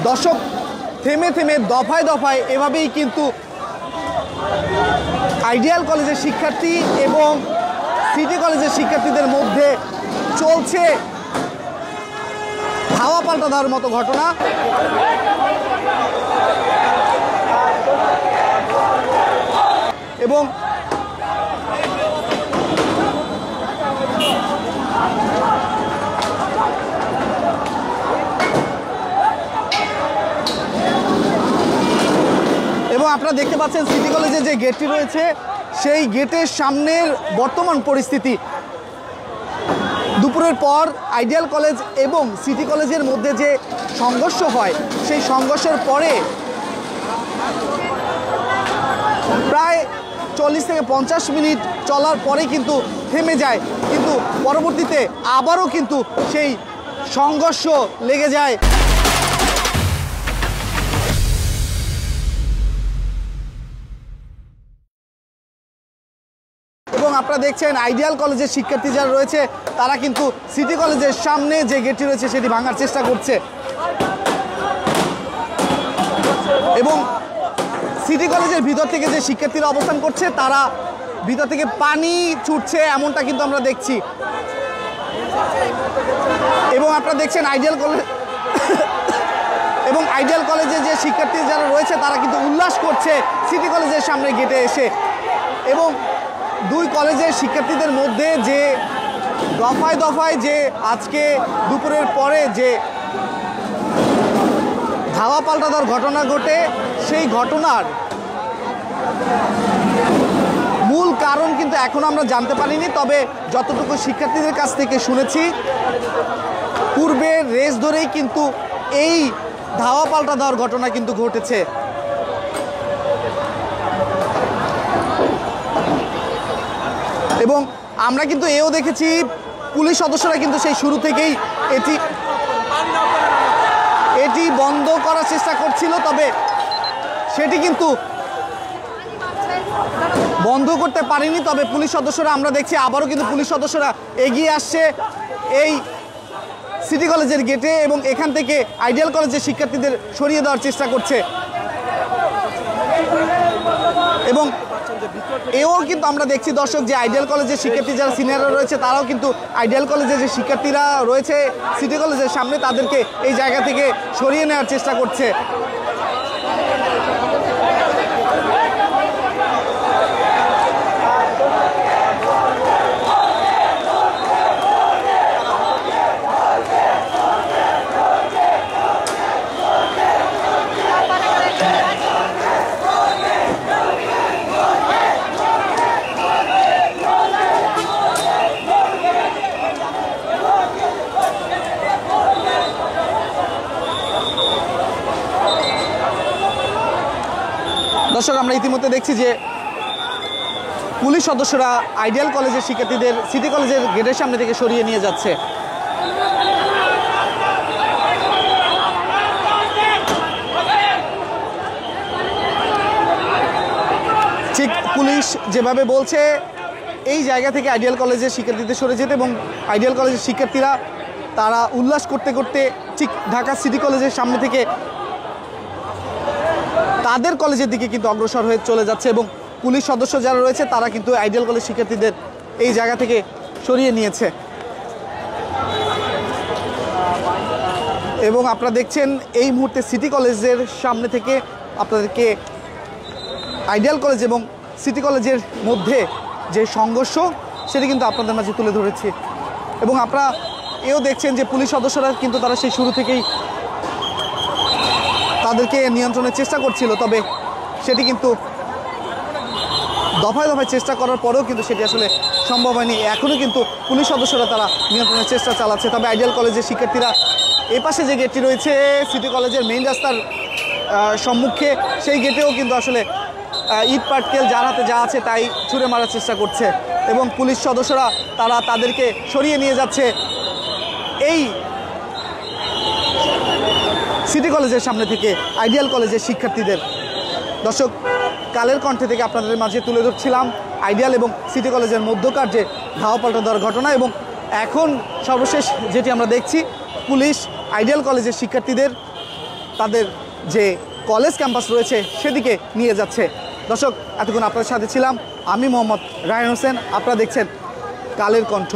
দর্শক থেমে থেমে দফায় দফায় এভাবেই কিন্তু আইডিয়াল কলেজের শিক্ষার্থী এবং সিটি কলেজের শিক্ষার্থীদের মধ্যে চলছে হাওয়া পাল্টা দেওয়ার মতো ঘটনা। এবং আপনারা দেখতে পাচ্ছেন সিটি কলেজের যে গেটটি রয়েছে সেই গেটের সামনের বর্তমান পরিস্থিতি। দুপুরের পর আইডিয়াল কলেজ এবং সিটি কলেজের মধ্যে যে সংঘর্ষ হয় সেই সংঘর্ষের পরে প্রায় 40 থেকে 50 মিনিট চলার পরে কিন্তু থেমে যায়, কিন্তু পরবর্তীতে আবারও কিন্তু সেই সংঘর্ষ লেগে যায়। এবং আপনারা দেখছেন আইডিয়াল কলেজের শিক্ষার্থী যারা রয়েছে তারা কিন্তু সিটি কলেজের সামনে যে গেটটি রয়েছে সেটি ভাঙার চেষ্টা করছে এবং সিটি কলেজের ভিতর থেকে যে শিক্ষার্থীরা অবস্থান করছে তারা ভিতর থেকে পানি ছুটছে এমনটা কিন্তু আমরা দেখছি। এবং আপনারা দেখছেন আইডিয়াল কলেজে যে শিক্ষার্থী যারা রয়েছে তারা কিন্তু উল্লাস করছে সিটি কলেজের সামনে গেটে এসে। এবং দুই কলেজের শিক্ষার্থীদের মধ্যে যে দফায় দফায় যে আজকে দুপুরের পরে যে ধাওয়া পাল্টা দেওয়ার ঘটনা ঘটে সেই ঘটনার মূল কারণ কিন্তু এখন আমরা জানতে পারিনি, তবে যতটুকু শিক্ষার্থীদের কাছ থেকে শুনেছি পূর্বের রেস ধরেই কিন্তু এই ধাওয়া পাল্টা দেওয়ার ঘটনা কিন্তু ঘটেছে। এবং আমরা কিন্তু এও দেখেছি পুলিশ সদস্যরা কিন্তু সেই শুরু থেকেই এটি বন্ধ করার চেষ্টা করছিল, তবে সেটি কিন্তু বন্ধ করতে পারেনি। তবে পুলিশ সদস্যরা আমরা দেখছি আবারও কিন্তু পুলিশ সদস্যরা এগিয়ে আসছে এই সিটি কলেজের গেটে এবং এখান থেকে আইডিয়াল কলেজের শিক্ষার্থীদের সরিয়ে দেওয়ার চেষ্টা করছে। এবং এও কিন্তু আমরা দেখছি দর্শক যে আইডিয়াল কলেজের শিক্ষার্থী যারা সিনিয়ররা রয়েছে তারাও কিন্তু আইডিয়াল কলেজের যে শিক্ষার্থীরা রয়েছে সিটি কলেজের সামনে তাদেরকে এই জায়গা থেকে সরিয়ে নেওয়ার চেষ্টা করছে। দর্শক আমরা ইতিমধ্যে দেখছি যে পুলিশ সদস্যরা আইডিয়াল কলেজের শিক্ষার্থীদের সিটি কলেজের গেটের সামনে থেকে সরিয়ে নিয়ে যাচ্ছে। ঠিক পুলিশ যেভাবে বলছে এই জায়গা থেকে আইডিয়াল কলেজের শিক্ষার্থীদের সরে যেতে এবং আইডিয়াল কলেজের শিক্ষার্থীরা তারা উল্লাস করতে করতে ঠিক ঢাকা সিটি কলেজের সামনে থেকে তাদের কলেজের দিকে কিন্তু অগ্রসর হয়ে চলে যাচ্ছে এবং পুলিশ সদস্য যারা রয়েছে তারা কিন্তু আইডিয়াল কলেজ শিক্ষার্থীদের এই জায়গা থেকে সরিয়ে নিয়েছে। এবং আপনারা দেখছেন এই মুহূর্তে সিটি কলেজের সামনে থেকে আপনাদেরকে আইডিয়াল কলেজ এবং সিটি কলেজের মধ্যে যে সংঘর্ষ সেটি কিন্তু আপনাদের মাঝে তুলে ধরেছি। এবং আপনারা এও দেখছেন যে পুলিশ সদস্যরা কিন্তু তারা সেই শুরু থেকেই তাদেরকে নিয়ন্ত্রণের চেষ্টা করছিল, তবে সেটি কিন্তু দফায় দফায় চেষ্টা করার পরেও কিন্তু সেটি আসলে সম্ভব হয়নি। এখনও কিন্তু পুলিশ সদস্যরা তারা নিয়ন্ত্রণের চেষ্টা চালাচ্ছে। তবে আইডিয়াল কলেজের শিক্ষার্থীরা এপাশে যে গেটটি রয়েছে সিটি কলেজের মেইন রাস্তার সম্মুখে সেই গেটেও কিন্তু আসলে ইট পাটকেল যার হাতে যা আছে তাই ছুঁড়ে মারার চেষ্টা করছে এবং পুলিশ সদস্যরা তারা তাদেরকে সরিয়ে নিয়ে যাচ্ছে এই সিটি কলেজের সামনে থেকে আইডিয়াল কলেজের শিক্ষার্থীদের। দর্শক কালের কণ্ঠে থেকে আপনাদের মাঝে তুলে ধরছিলাম আইডিয়াল এবং সিটি কলেজের মধ্যকার যে ধাওয়া পাল্টা দেওয়ার ঘটনা। এবং এখন সর্বশেষ যেটি আমরা দেখছি পুলিশ আইডিয়াল কলেজের শিক্ষার্থীদের তাদের যে কলেজ ক্যাম্পাস রয়েছে সেদিকে নিয়ে যাচ্ছে। দর্শক, এতক্ষণ আপনাদের সাথে ছিলাম আমি মোহাম্মদ রায়হান হোসেন। আপনারা দেখছেন কালের কণ্ঠ।